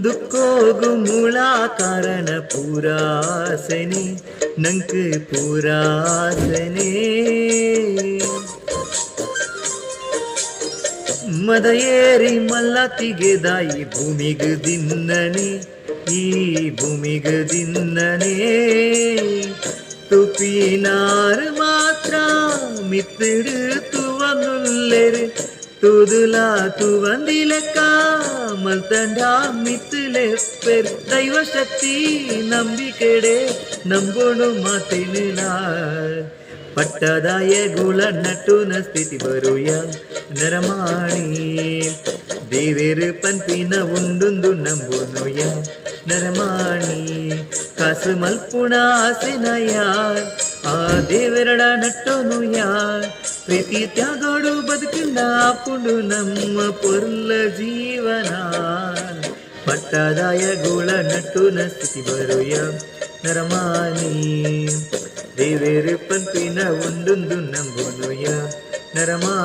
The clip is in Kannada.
ದುಃಖೋಗು ಮೂಲ ಕಾರಣ ಪೂರಾಸನೆ ನಂಕು ಪೂರಾಸನೆ ಮದ ಏರಿ ಮಲ್ಲ ತಿಗೆದಾಯಿ ಭೂಮಿಗೆ ದಿನ್ನನೆ ಈ ಭೂಮಿಗೆ ದಿನ್ನನೆ ತುಪಿನಾರ್ ಮಾತ್ರ ಮಿತ್ತಿಡು ತುವನುಲ್ಲೆರು ತುದುಲಾ ತುವಂದಿಲೆಕ್ಕ ಮಲ್ತಂಡ ಮಿತ್ತಲೆ ಪೆರ್ ದೈವ ಶಕ್ತಿ ನಂಬಿಕೆಡೆ ನಂಬೋಣು ಮಾತಿನ ಪಟ್ಟದಾಯ ಗುಳ ನಟುನ ಸ್ಥಿತಿ ಬರುಯ ನರಮಾಣಿ ದೇವೇರು ಪಂಪಿನ ಉಂಡುಂದು ನಂಬುನುಯ ನರಮಾಣಿ ಕಾಸು ಮಲ್ಪುಣ ಆಸೆನಯ ಆ ದೇವರಡ ನಟ್ಟೋನುಯ ಪ್ರೀತಿ ತ್ಯಾಗೋಡು ಬದುಕಿಂದ ಪುಂಡು ನಮ್ಮ ಪೊರ್ಲ ಜೀವನ ಪಟ್ಟದಾಯ ಗುಳ ನಟುನ ಸ್ಥಿತಿ ಬರುಯ ನರಮಾನಿ ದೇವೇರು ಪಂಪಿನ ಒಂದೊಂದು ನಂಬುನುಯ ನರಮಾ